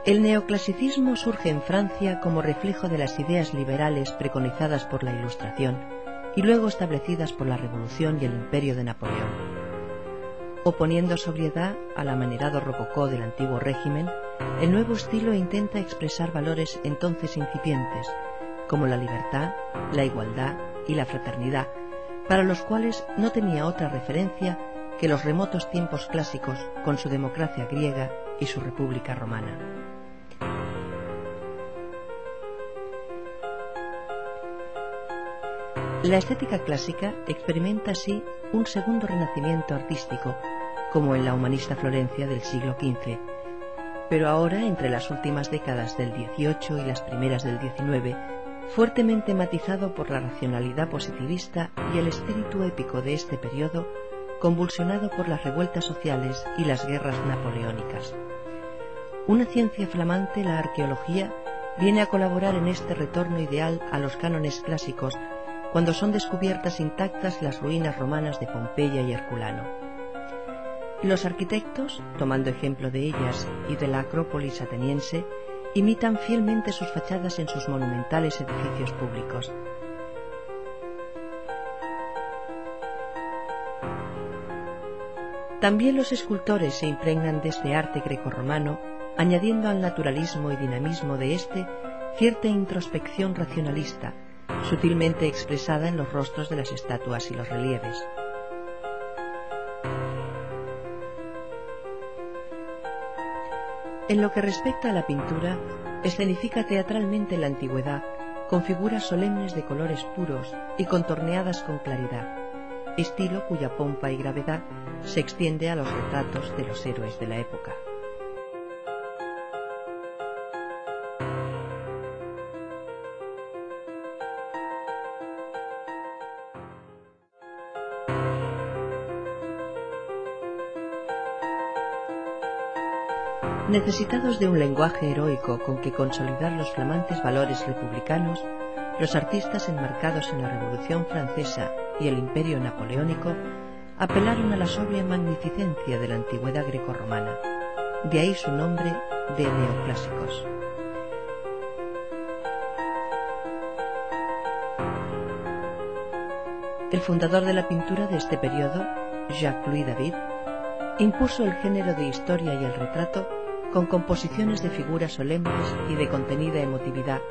El neoclasicismo surge en Francia como reflejo de las ideas liberales preconizadas por la Ilustración y luego establecidas por la Revolución y el Imperio de Napoleón. Oponiendo sobriedad al amanerado rococó del antiguo régimen, el nuevo estilo intenta expresar valores entonces incipientes, como la libertad, la igualdad y la fraternidad, para los cuales no tenía otra referencia que los remotos tiempos clásicos con su democracia griega y su república romana. La estética clásica experimenta así un segundo renacimiento artístico, como en la humanista Florencia del siglo XV, pero ahora, entre las últimas décadas del XVIII y las primeras del XIX, fuertemente matizado por la racionalidad positivista y el espíritu épico de este periodo, convulsionado por las revueltas sociales y las guerras napoleónicas. Una ciencia flamante, la arqueología, viene a colaborar en este retorno ideal a los cánones clásicos, cuando son descubiertas intactas las ruinas romanas de Pompeya y Herculano. Los arquitectos, tomando ejemplo de ellas y de la Acrópolis ateniense, imitan fielmente sus fachadas en sus monumentales edificios públicos. También los escultores se impregnan de este arte grecorromano, añadiendo al naturalismo y dinamismo de éste cierta introspección racionalista, sutilmente expresada en los rostros de las estatuas y los relieves. En lo que respecta a la pintura, escenifica teatralmente la antigüedad, con figuras solemnes de colores puros y contorneadas con claridad, estilo cuya pompa y gravedad se extiende a los retratos de los héroes de la época. Necesitados de un lenguaje heroico con que consolidar los flamantes valores republicanos, los artistas enmarcados en la Revolución Francesa y el Imperio Napoleónico apelaron a la sobria magnificencia de la antigüedad grecorromana, de ahí su nombre de neoclásicos. El fundador de la pintura de este periodo, Jacques-Louis David, impuso el género de historia y el retrato con composiciones de figuras solemnes y de contenida emotividad,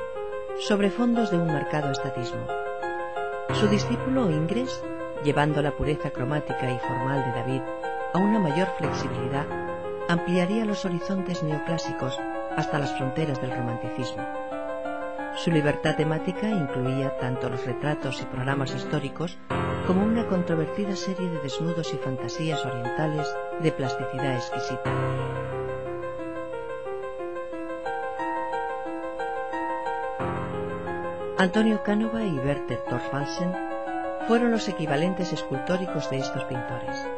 sobre fondos de un marcado estatismo. Su discípulo Ingres, llevando la pureza cromática y formal de David a una mayor flexibilidad, ampliaría los horizontes neoclásicos hasta las fronteras del romanticismo. Su libertad temática incluía tanto los retratos y programas históricos como una controvertida serie de desnudos y fantasías orientales de plasticidad exquisita. Antonio Canova y Bertel Thorvaldsen fueron los equivalentes escultóricos de estos pintores.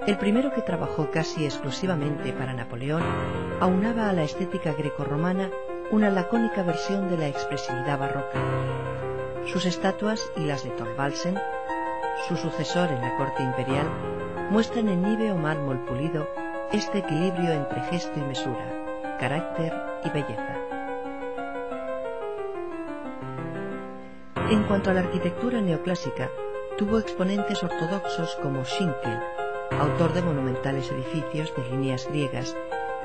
El primero, que trabajó casi exclusivamente para Napoleón, aunaba a la estética grecorromana una lacónica versión de la expresividad barroca. Sus estatuas y las de Thorvaldsen, su sucesor en la corte imperial, muestran en nieve o mármol pulido este equilibrio entre gesto y mesura, carácter y belleza. En cuanto a la arquitectura neoclásica, tuvo exponentes ortodoxos como Schinkel, autor de monumentales edificios de líneas griegas,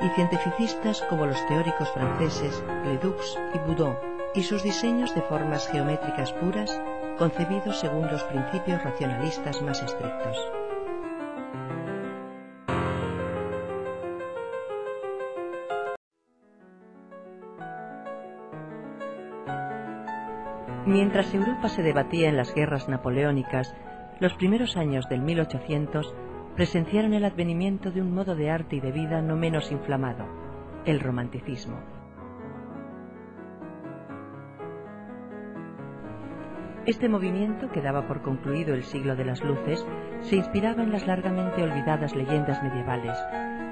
y cientificistas como los teóricos franceses Ledoux y Boudon, y sus diseños de formas geométricas puras, concebidos según los principios racionalistas más estrictos. Mientras Europa se debatía en las guerras napoleónicas, los primeros años del 1800 presenciaron el advenimiento de un modo de arte y de vida no menos inflamado, el romanticismo. Este movimiento, que daba por concluido el siglo de las luces, se inspiraba en las largamente olvidadas leyendas medievales,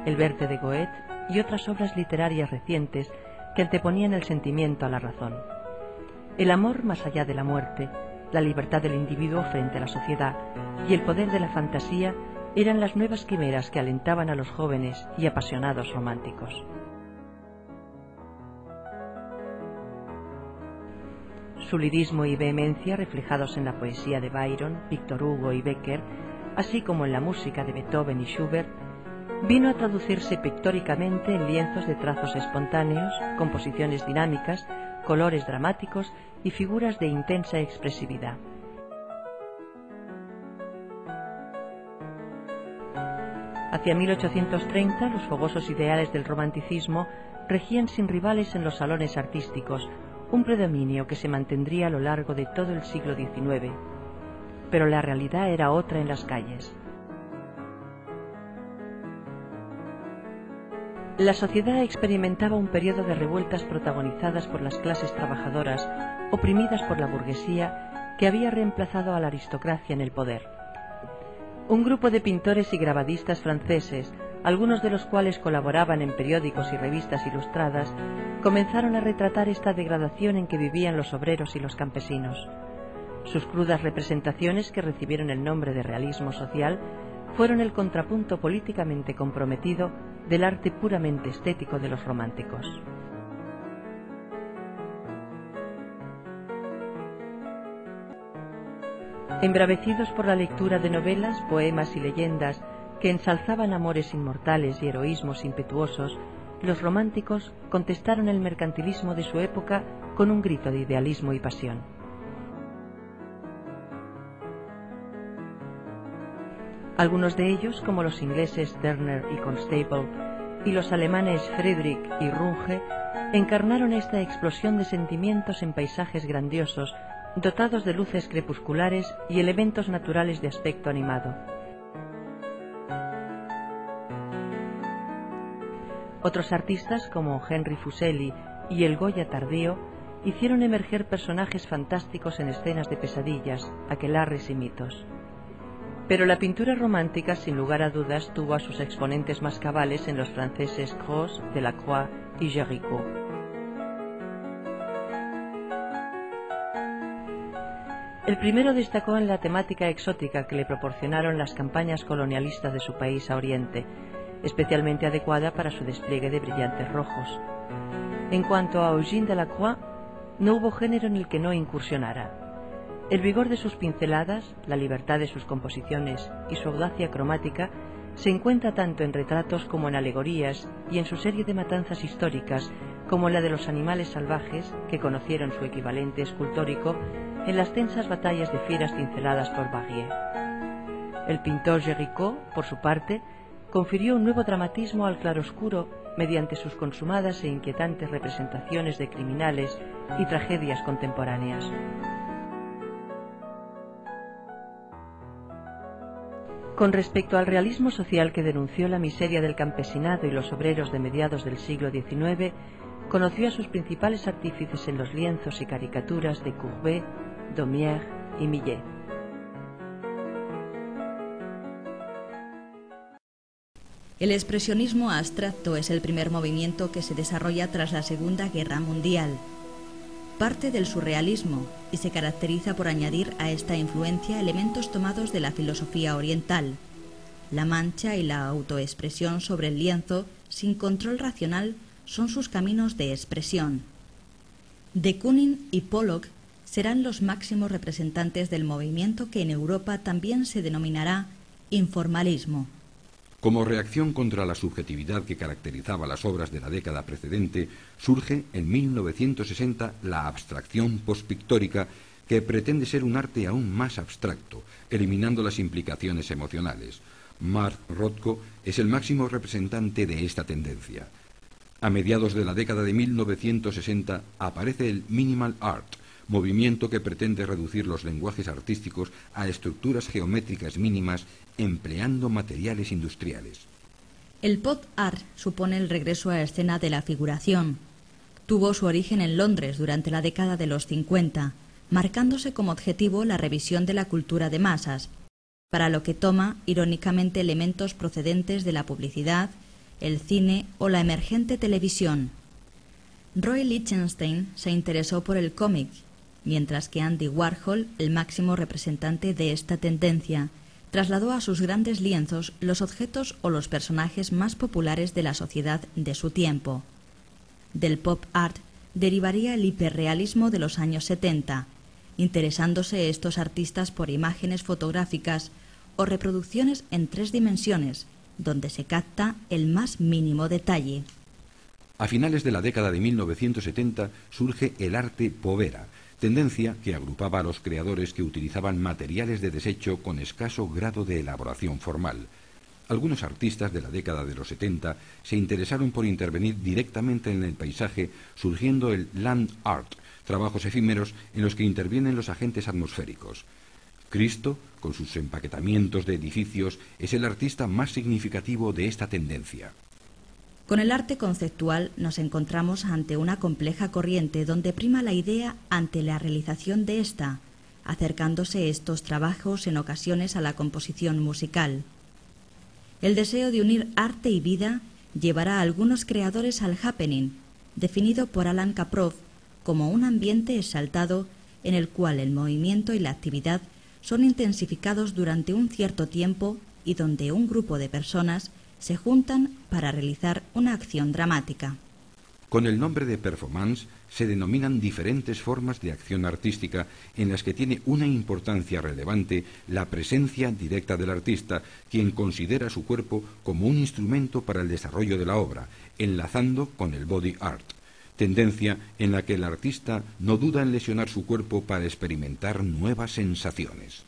el Verte de Goethe y otras obras literarias recientes que anteponían el sentimiento a la razón. El amor más allá de la muerte, la libertad del individuo frente a la sociedad y el poder de la fantasía eran las nuevas quimeras que alentaban a los jóvenes y apasionados románticos. Su lirismo y vehemencia, reflejados en la poesía de Byron, Víctor Hugo y Becker, así como en la música de Beethoven y Schubert, vino a traducirse pictóricamente en lienzos de trazos espontáneos, composiciones dinámicas, colores dramáticos y figuras de intensa expresividad. Hacia 1830, los fogosos ideales del romanticismo regían sin rivales en los salones artísticos, un predominio que se mantendría a lo largo de todo el siglo XIX. Pero la realidad era otra en las calles. La sociedad experimentaba un periodo de revueltas protagonizadas por las clases trabajadoras, oprimidas por la burguesía, que había reemplazado a la aristocracia en el poder. Un grupo de pintores y grabadistas franceses, algunos de los cuales colaboraban en periódicos y revistas ilustradas, comenzaron a retratar esta degradación en que vivían los obreros y los campesinos. Sus crudas representaciones, que recibieron el nombre de realismo social, fueron el contrapunto políticamente comprometido del arte puramente estético de los románticos. Embravecidos por la lectura de novelas, poemas y leyendas que ensalzaban amores inmortales y heroísmos impetuosos, los románticos contestaron el mercantilismo de su época con un grito de idealismo y pasión. Algunos de ellos, como los ingleses Turner y Constable, y los alemanes Friedrich y Runge, encarnaron esta explosión de sentimientos en paisajes grandiosos, dotados de luces crepusculares y elementos naturales de aspecto animado. Otros artistas, como Henry Fuseli y el Goya tardío, hicieron emerger personajes fantásticos en escenas de pesadillas, aquelarres y mitos. Pero la pintura romántica, sin lugar a dudas, tuvo a sus exponentes más cabales en los franceses Gros, Delacroix y Géricault. El primero destacó en la temática exótica que le proporcionaron las campañas colonialistas de su país a Oriente, especialmente adecuada para su despliegue de brillantes rojos. En cuanto a Eugène Delacroix, no hubo género en el que no incursionara. El vigor de sus pinceladas, la libertad de sus composiciones y su audacia cromática se encuentra tanto en retratos como en alegorías y en su serie de matanzas históricas como en la de los animales salvajes que conocieron su equivalente escultórico en las tensas batallas de fieras cinceladas por Barrier. El pintor Géricault, por su parte, confirió un nuevo dramatismo al claroscuro mediante sus consumadas e inquietantes representaciones de criminales y tragedias contemporáneas. Con respecto al realismo social que denunció la miseria del campesinado y los obreros de mediados del siglo XIX, conoció a sus principales artífices en los lienzos y caricaturas de Courbet, Daumier y Millet. El expresionismo abstracto es el primer movimiento que se desarrolla tras la Segunda Guerra Mundial. Parte del surrealismo y se caracteriza por añadir a esta influencia elementos tomados de la filosofía oriental. La mancha y la autoexpresión sobre el lienzo, sin control racional, son sus caminos de expresión. De Kooning y Pollock serán los máximos representantes del movimiento que en Europa también se denominará informalismo. Como reacción contra la subjetividad que caracterizaba las obras de la década precedente, surge en 1960 la abstracción postpictórica, que pretende ser un arte aún más abstracto, eliminando las implicaciones emocionales. Mark Rothko es el máximo representante de esta tendencia. A mediados de la década de 1960 aparece el minimal art, movimiento que pretende reducir los lenguajes artísticos a estructuras geométricas mínimas empleando materiales industriales. El pop art supone el regreso a escena de la figuración. Tuvo su origen en Londres durante la década de los 50, marcándose como objetivo la revisión de la cultura de masas, para lo que toma irónicamente elementos procedentes de la publicidad, el cine o la emergente televisión. Roy Lichtenstein se interesó por el cómic, mientras que Andy Warhol, el máximo representante de esta tendencia, trasladó a sus grandes lienzos los objetos o los personajes más populares de la sociedad de su tiempo. Del pop art derivaría el hiperrealismo de los años 70, interesándose estos artistas por imágenes fotográficas o reproducciones en 3 dimensiones, donde se capta el más mínimo detalle. A finales de la década de 1970 surge el arte povera, tendencia que agrupaba a los creadores que utilizaban materiales de desecho con escaso grado de elaboración formal. Algunos artistas de la década de los 70 se interesaron por intervenir directamente en el paisaje, surgiendo el land art, trabajos efímeros en los que intervienen los agentes atmosféricos. Cristo, con sus empaquetamientos de edificios, es el artista más significativo de esta tendencia. Con el arte conceptual nos encontramos ante una compleja corriente donde prima la idea ante la realización de ésta, acercándose estos trabajos en ocasiones a la composición musical. El deseo de unir arte y vida llevará a algunos creadores al happening, definido por Alan Kaprow como un ambiente exaltado en el cual el movimiento y la actividad son intensificados durante un cierto tiempo y donde un grupo de personas se juntan para realizar una acción dramática. Con el nombre de performance se denominan diferentes formas de acción artística en las que tiene una importancia relevante la presencia directa del artista, quien considera su cuerpo como un instrumento para el desarrollo de la obra, enlazando con el body art, tendencia en la que el artista no duda en lesionar su cuerpo para experimentar nuevas sensaciones.